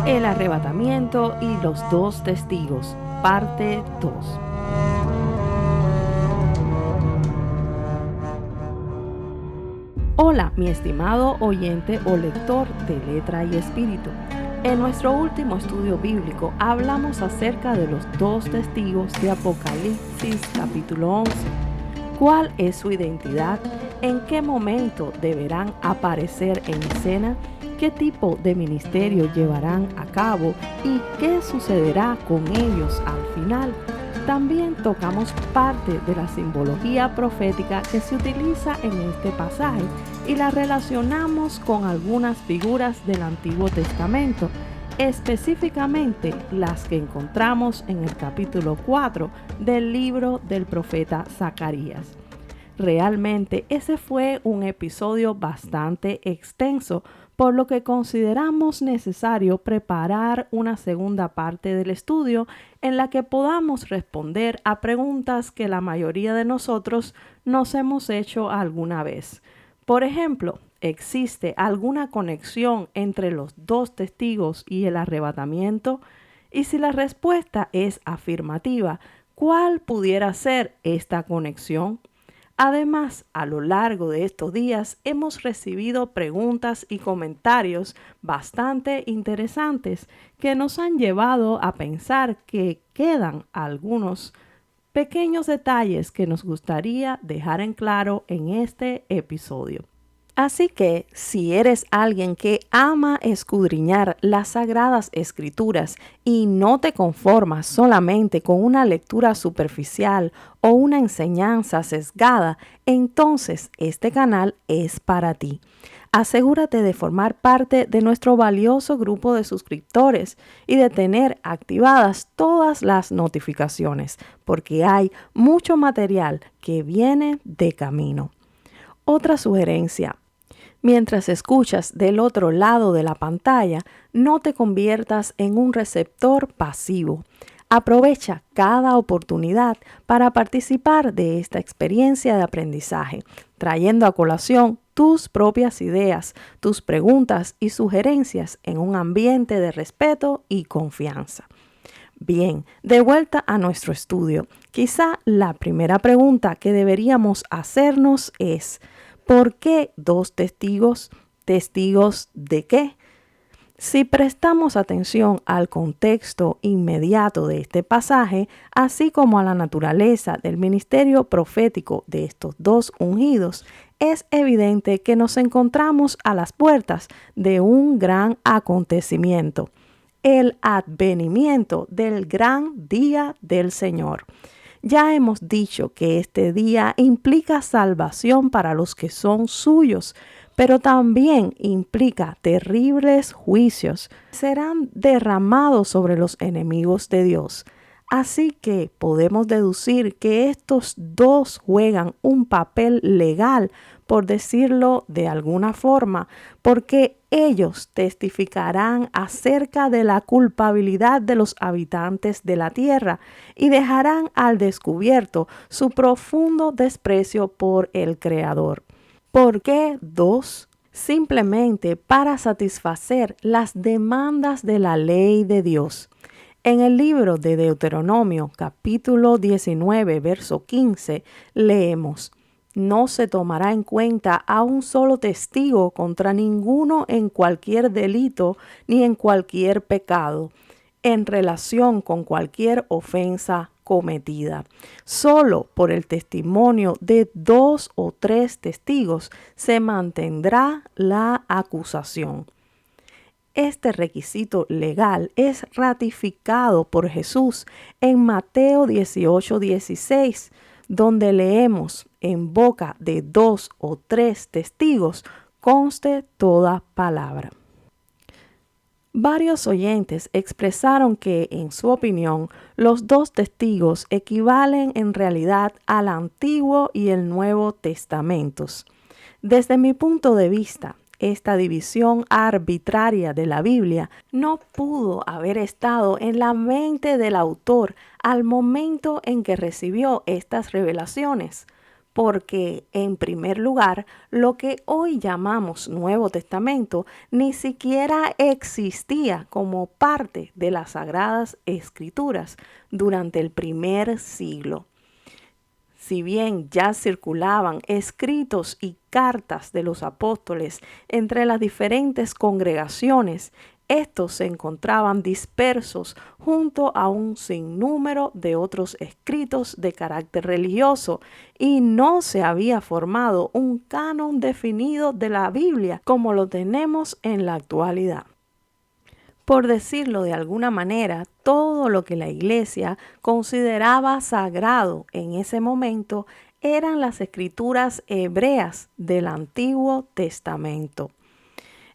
El arrebatamiento y los dos testigos, parte 2. Hola, mi estimado oyente o lector de Letra y Espíritu. En nuestro último estudio bíblico hablamos acerca de los dos testigos de Apocalipsis capítulo 11. ¿Cuál es su identidad? ¿En qué momento deberán aparecer en escena? ¿Qué tipo de ministerio llevarán a cabo? ¿Y qué sucederá con ellos al final? También tocamos parte de la simbología profética que se utiliza en este pasaje y la relacionamos con algunas figuras del Antiguo Testamento, específicamente las que encontramos en el capítulo 4 del libro del profeta Zacarías. Realmente ese fue un episodio bastante extenso, por lo que consideramos necesario preparar una segunda parte del estudio en la que podamos responder a preguntas que la mayoría de nosotros nos hemos hecho alguna vez. Por ejemplo, ¿existe alguna conexión entre los dos testigos y el arrebatamiento? Y si la respuesta es afirmativa, ¿cuál pudiera ser esta conexión? Además, a lo largo de estos días hemos recibido preguntas y comentarios bastante interesantes que nos han llevado a pensar que quedan algunos pequeños detalles que nos gustaría dejar en claro en este episodio. Así que, si eres alguien que ama escudriñar las Sagradas Escrituras y no te conformas solamente con una lectura superficial o una enseñanza sesgada, entonces este canal es para ti. Asegúrate de formar parte de nuestro valioso grupo de suscriptores y de tener activadas todas las notificaciones, porque hay mucho material que viene de camino. Otra sugerencia. Mientras escuchas del otro lado de la pantalla, no te conviertas en un receptor pasivo. Aprovecha cada oportunidad para participar de esta experiencia de aprendizaje, trayendo a colación tus propias ideas, tus preguntas y sugerencias en un ambiente de respeto y confianza. Bien, de vuelta a nuestro estudio. Quizá la primera pregunta que deberíamos hacernos es: ¿por qué dos testigos? ¿Testigos de qué? Si prestamos atención al contexto inmediato de este pasaje, así como a la naturaleza del ministerio profético de estos dos ungidos, es evidente que nos encontramos a las puertas de un gran acontecimiento, el advenimiento del gran día del Señor. Ya hemos dicho que este día implica salvación para los que son suyos, pero también implica terribles juicios. Serán derramados sobre los enemigos de Dios. Así que podemos deducir que estos dos juegan un papel legal, por decirlo de alguna forma, porque ellos testificarán acerca de la culpabilidad de los habitantes de la tierra y dejarán al descubierto su profundo desprecio por el Creador. ¿Por qué dos? Simplemente para satisfacer las demandas de la ley de Dios. En el libro de Deuteronomio, capítulo 19, verso 15, leemos: no se tomará en cuenta a un solo testigo contra ninguno en cualquier delito ni en cualquier pecado, en relación con cualquier ofensa cometida. Solo por el testimonio de 2 o 3 testigos se mantendrá la acusación. Este requisito legal es ratificado por Jesús en Mateo 18:16, donde leemos: en boca de 2 o 3 testigos conste toda palabra. Varios oyentes expresaron que, en su opinión, los dos testigos equivalen en realidad al Antiguo y el Nuevo Testamentos. Desde mi punto de vista, esta división arbitraria de la Biblia no pudo haber estado en la mente del autor al momento en que recibió estas revelaciones. porque, en primer lugar, lo que hoy llamamos Nuevo Testamento ni siquiera existía como parte de las Sagradas Escrituras durante el primer siglo. Si bien ya circulaban escritos y cartas de los apóstoles entre las diferentes congregaciones, estos se encontraban dispersos junto a un sinnúmero de otros escritos de carácter religioso y no se había formado un canon definido de la Biblia como lo tenemos en la actualidad. Por decirlo de alguna manera, todo lo que la iglesia consideraba sagrado en ese momento eran las escrituras hebreas del Antiguo Testamento.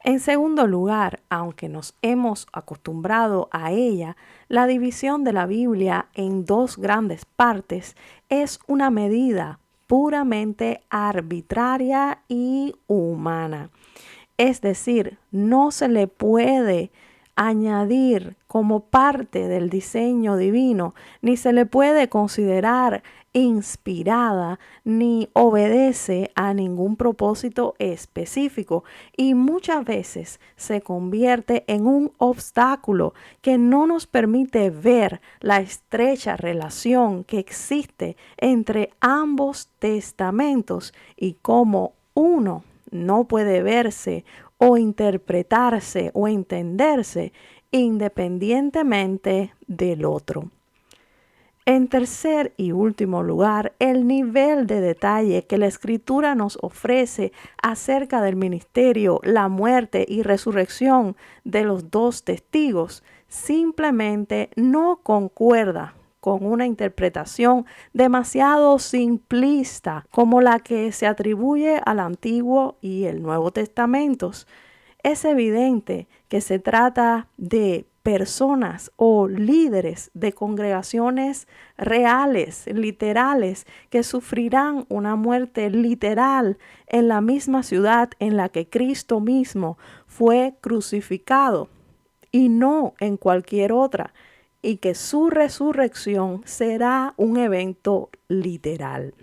En segundo lugar, aunque nos hemos acostumbrado a ella, la división de la Biblia en dos grandes partes es una medida puramente arbitraria y humana. Es decir, no se le puede añadir como parte del diseño divino, ni se le puede considerar inspirada, ni obedece a ningún propósito específico y muchas veces se convierte en un obstáculo que no nos permite ver la estrecha relación que existe entre ambos testamentos y cómo uno no puede verse o interpretarse o entenderse independientemente del otro. En tercer y último lugar, el nivel de detalle que la Escritura nos ofrece acerca del ministerio, la muerte y resurrección de los dos testigos simplemente no concuerda con una interpretación demasiado simplista como la que se atribuye al Antiguo y el Nuevo Testamentos. Es evidente que se trata de personas o líderes de congregaciones reales, literales, que sufrirán una muerte literal en la misma ciudad en la que Cristo mismo fue crucificado y no en cualquier otra, y que su resurrección será un evento literal.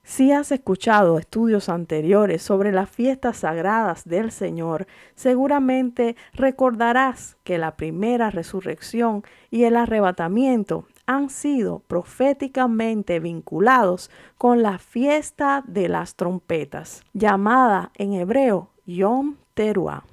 Si has escuchado estudios anteriores sobre las fiestas sagradas del Señor, seguramente recordarás que la primera resurrección y el arrebatamiento han sido proféticamente vinculados con la fiesta de las trompetas, llamada en hebreo Yom Teruah.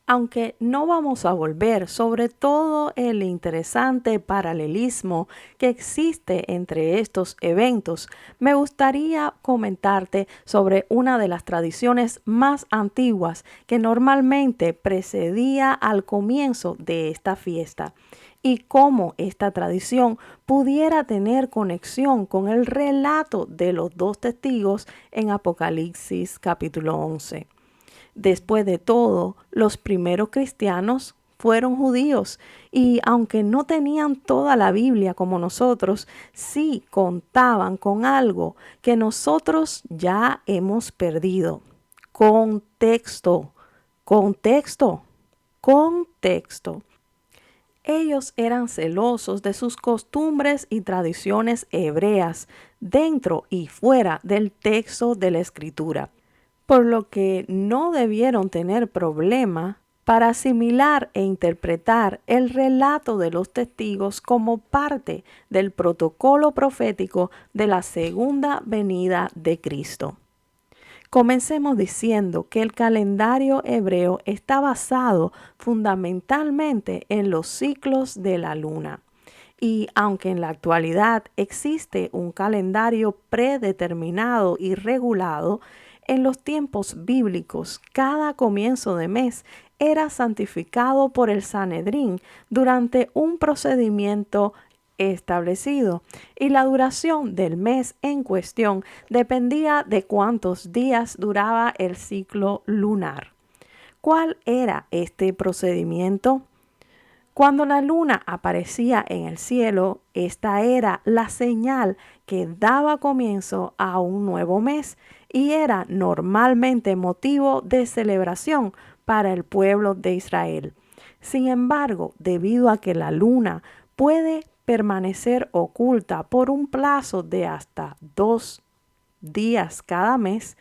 Aunque no vamos a volver sobre todo el interesante paralelismo que existe entre estos eventos, me gustaría comentarte sobre una de las tradiciones más antiguas que normalmente precedía al comienzo de esta fiesta y cómo esta tradición pudiera tener conexión con el relato de los dos testigos en Apocalipsis capítulo 11. Después de todo, los primeros cristianos fueron judíos y aunque no tenían toda la Biblia como nosotros, sí contaban con algo que nosotros ya hemos perdido. Contexto, contexto, contexto. Ellos eran celosos de sus costumbres y tradiciones hebreas dentro y fuera del texto de la Escritura, por lo que no debieron tener problema para asimilar e interpretar el relato de los testigos como parte del protocolo profético de la segunda venida de Cristo. Comencemos diciendo que el calendario hebreo está basado fundamentalmente en los ciclos de la luna. Y aunque en la actualidad existe un calendario predeterminado y regulado, en los tiempos bíblicos, cada comienzo de mes era santificado por el Sanedrín durante un procedimiento establecido y la duración del mes en cuestión dependía de cuántos días duraba el ciclo lunar. ¿Cuál era este procedimiento? Cuando la luna aparecía en el cielo, esta era la señal que daba comienzo a un nuevo mes y era normalmente motivo de celebración para el pueblo de Israel. Sin embargo, debido a que la luna puede permanecer oculta por un plazo de hasta 2 días cada mes,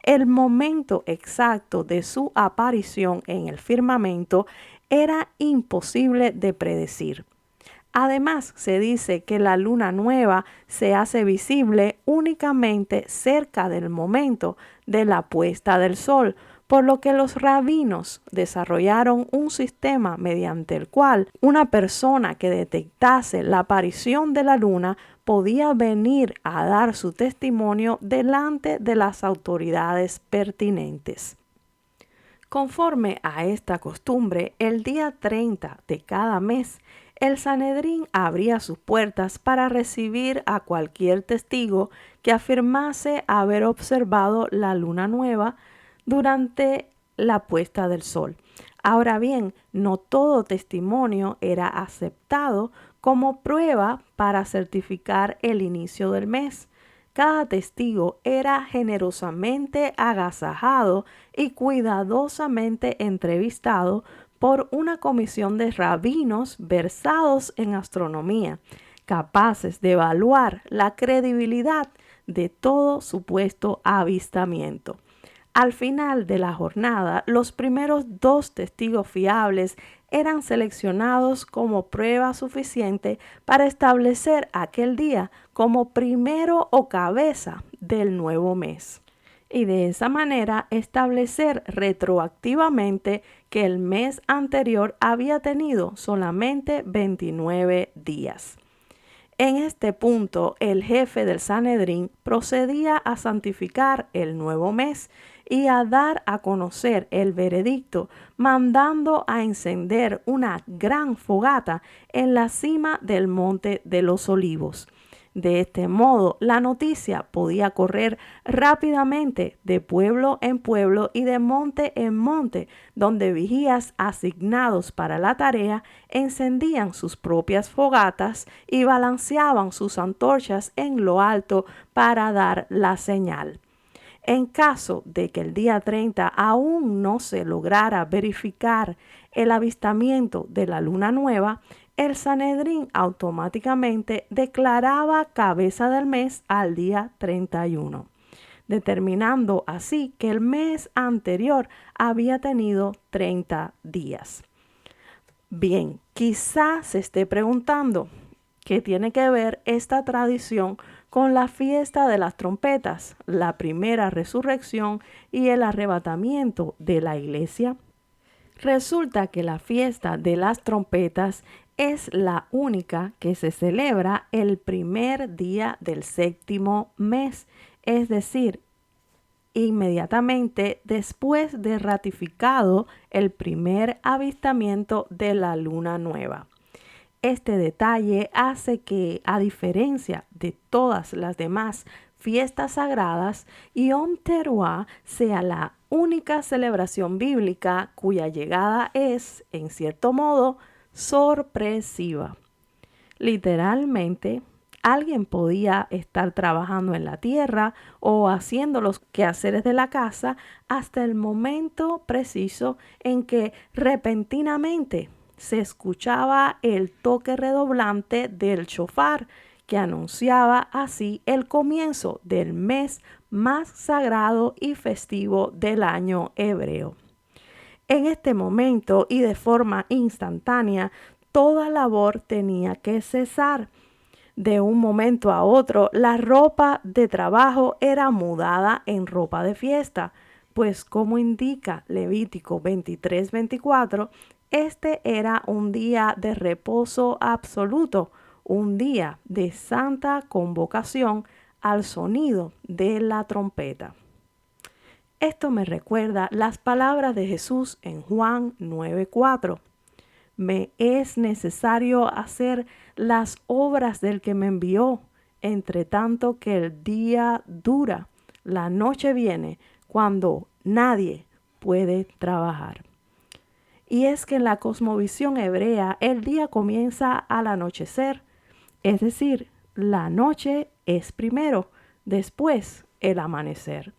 el momento exacto de su aparición en el firmamento era imposible de predecir. Además, se dice que la luna nueva se hace visible únicamente cerca del momento de la puesta del sol, por lo que los rabinos desarrollaron un sistema mediante el cual una persona que detectase la aparición de la luna podía venir a dar su testimonio delante de las autoridades pertinentes. Conforme a esta costumbre, el día 30 de cada mes, el Sanedrín abría sus puertas para recibir a cualquier testigo que afirmase haber observado la luna nueva durante la puesta del sol. Ahora bien, no todo testimonio era aceptado como prueba para certificar el inicio del mes. Cada testigo era generosamente agasajado y cuidadosamente entrevistado por una comisión de rabinos versados en astronomía, capaces de evaluar la credibilidad de todo supuesto avistamiento. Al final de la jornada, los primeros 2 testigos fiables eran seleccionados como prueba suficiente para establecer aquel día como primero o cabeza del nuevo mes. Y de esa manera establecer retroactivamente que el mes anterior había tenido solamente 29 días. En este punto, el jefe del Sanedrín procedía a santificar el nuevo mes y a dar a conocer el veredicto, mandando a encender una gran fogata en la cima del Monte de los Olivos. De este modo, la noticia podía correr rápidamente de pueblo en pueblo y de monte en monte, donde vigías asignados para la tarea encendían sus propias fogatas y balanceaban sus antorchas en lo alto para dar la señal. En caso de que el día 30 aún no se lograra verificar el avistamiento de la luna nueva, el Sanedrín automáticamente declaraba cabeza del mes al día 31, determinando así que el mes anterior había tenido 30 días. Bien, quizás se esté preguntando qué tiene que ver esta tradición con la fiesta de las trompetas, la primera resurrección y el arrebatamiento de la iglesia. Resulta que la fiesta de las trompetas es la única que se celebra el primer día del 7º mes, es decir, inmediatamente después de ratificado el primer avistamiento de la luna nueva. Este detalle hace que, a diferencia de todas las demás fiestas sagradas, Yom Teruah sea la única celebración bíblica cuya llegada es, en cierto modo, sorpresiva. Literalmente, alguien podía estar trabajando en la tierra o haciendo los quehaceres de la casa hasta el momento preciso en que repentinamente se escuchaba el toque redoblante del shofar, que anunciaba así el comienzo del mes más sagrado y festivo del año hebreo. En este momento y de forma instantánea, toda labor tenía que cesar. De un momento a otro, la ropa de trabajo era mudada en ropa de fiesta, pues como indica Levítico 23-24, este era un día de reposo absoluto, un día de santa convocación al sonido de la trompeta. Esto me recuerda las palabras de Jesús en Juan 9:4. Me es necesario hacer las obras del que me envió, entre tanto que el día dura, la noche viene, cuando nadie puede trabajar. Y es que en la cosmovisión hebrea el día comienza al anochecer, es decir, la noche es primero, después el amanecer.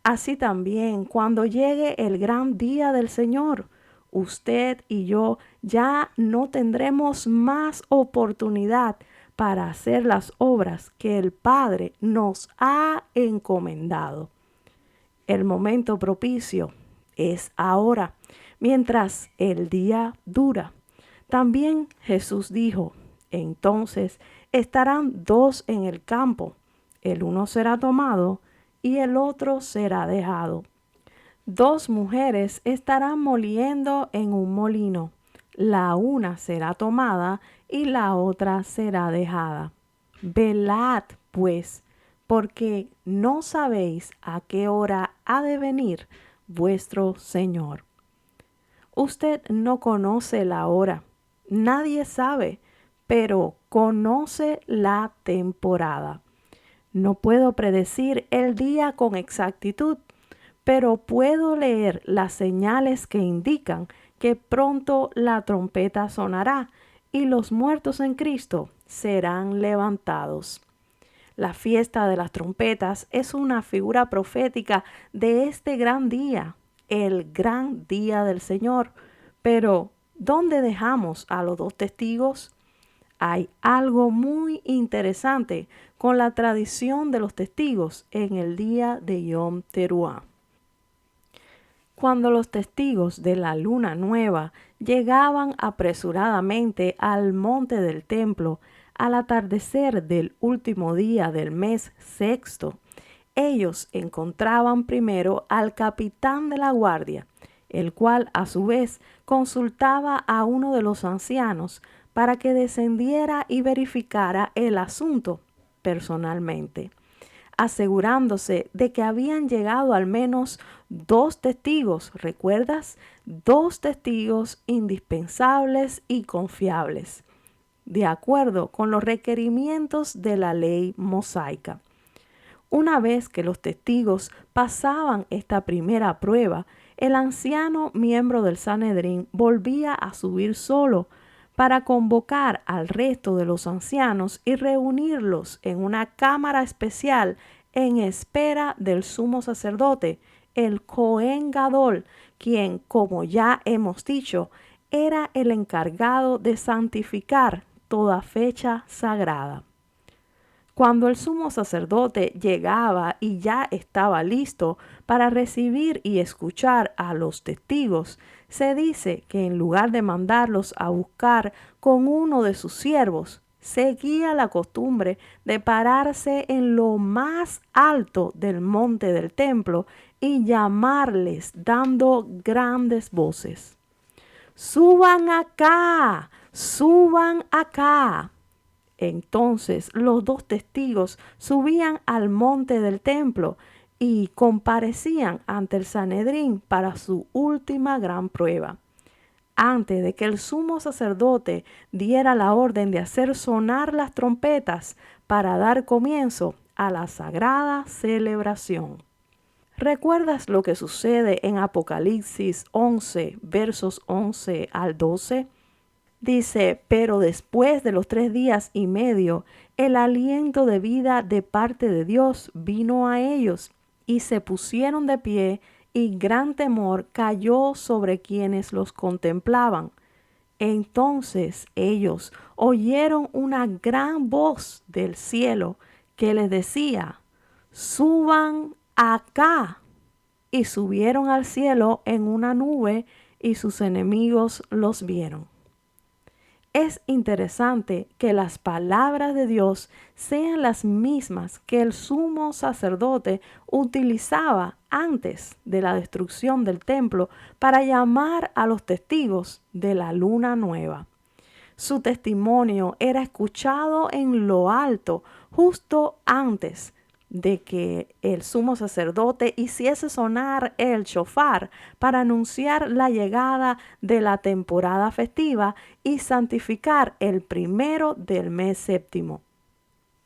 Así también cuando llegue el gran día del Señor, usted y yo ya no tendremos más oportunidad para hacer las obras que el Padre nos ha encomendado. El momento propicio es ahora, mientras el día dura. También Jesús dijo, entonces estarán dos en el campo, el uno será tomado y el otro será dejado. Dos mujeres estarán moliendo en un molino, la una será tomada y la otra será dejada. Velad, pues, porque no sabéis a qué hora ha de venir vuestro Señor. Usted no conoce la hora, nadie sabe, pero conoce la temporada. No puedo predecir el día con exactitud, pero puedo leer las señales que indican que pronto la trompeta sonará y los muertos en Cristo serán levantados. La fiesta de las trompetas es una figura profética de este gran día, el gran día del Señor. Pero, ¿dónde dejamos a los dos testigos? Hay algo muy interesante con la tradición de los testigos en el día de Yom Teruah. Cuando los testigos de la luna nueva llegaban apresuradamente al monte del templo al atardecer del último día del mes sexto, ellos encontraban primero al capitán de la guardia, el cual a su vez consultaba a uno de los ancianos para que descendiera y verificara el asunto personalmente, asegurándose de que habían llegado al menos dos testigos, ¿recuerdas? Dos testigos indispensables y confiables, de acuerdo con los requerimientos de la ley mosaica. Una vez que los testigos pasaban esta primera prueba, el anciano miembro del Sanedrín volvía a subir solo para convocar al resto de los ancianos y reunirlos en una cámara especial en espera del sumo sacerdote, el Cohen Gadol, quien, como ya hemos dicho, era el encargado de santificar toda fecha sagrada. Cuando el sumo sacerdote llegaba y ya estaba listo para recibir y escuchar a los testigos, se dice que en lugar de mandarlos a buscar con uno de sus siervos, seguía la costumbre de pararse en lo más alto del monte del templo y llamarles dando grandes voces. ¡Suban acá! ¡Suban acá! Entonces los dos testigos subían al monte del templo y comparecían ante el Sanedrín para su última gran prueba, antes de que el sumo sacerdote diera la orden de hacer sonar las trompetas para dar comienzo a la sagrada celebración. ¿Recuerdas lo que sucede en Apocalipsis 11, versos 11 al 12? Dice, pero después de los 3 días y medio, el aliento de vida de parte de Dios vino a ellos, y se pusieron de pie, y gran temor cayó sobre quienes los contemplaban. Entonces ellos oyeron una gran voz del cielo que les decía, suban acá. Y subieron al cielo en una nube, y sus enemigos los vieron. Es interesante que las palabras de Dios sean las mismas que el sumo sacerdote utilizaba antes de la destrucción del templo para llamar a los testigos de la luna nueva. Su testimonio era escuchado en lo alto justo antes de que el sumo sacerdote hiciese sonar el shofar para anunciar la llegada de la temporada festiva y santificar el primero del mes séptimo.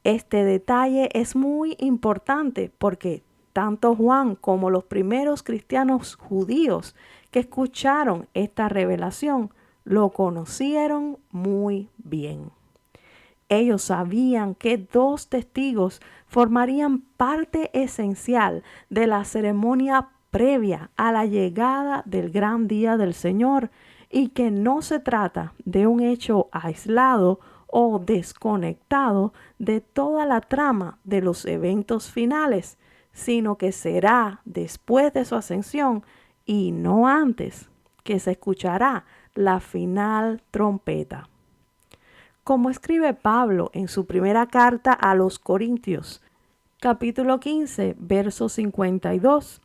Este detalle es muy importante porque tanto Juan como los primeros cristianos judíos que escucharon esta revelación lo conocieron muy bien. Ellos sabían que dos testigos formarían parte esencial de la ceremonia previa a la llegada del gran día del Señor y que no se trata de un hecho aislado o desconectado de toda la trama de los eventos finales, sino que será después de su ascensión y no antes que se escuchará la final trompeta. Como escribe Pablo en su primera carta a los Corintios, capítulo 15, verso 52,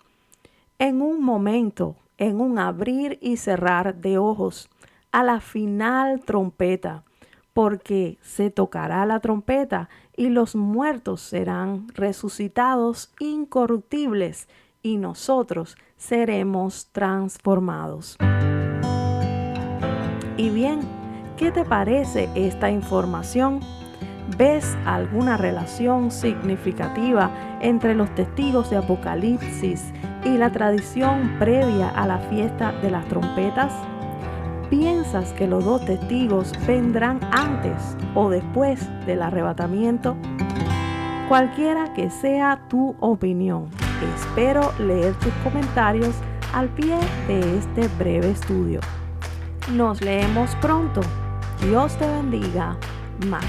en un momento, en un abrir y cerrar de ojos, a la final trompeta, porque se tocará la trompeta y los muertos serán resucitados incorruptibles y nosotros seremos transformados. Y bien, ¿qué te parece esta información? ¿Ves alguna relación significativa entre los testigos de Apocalipsis y la tradición previa a la fiesta de las trompetas? ¿Piensas que los dos testigos vendrán antes o después del arrebatamiento? Cualquiera que sea tu opinión, espero leer tus comentarios al pie de este breve estudio. Nos leemos pronto. Dios te bendiga más.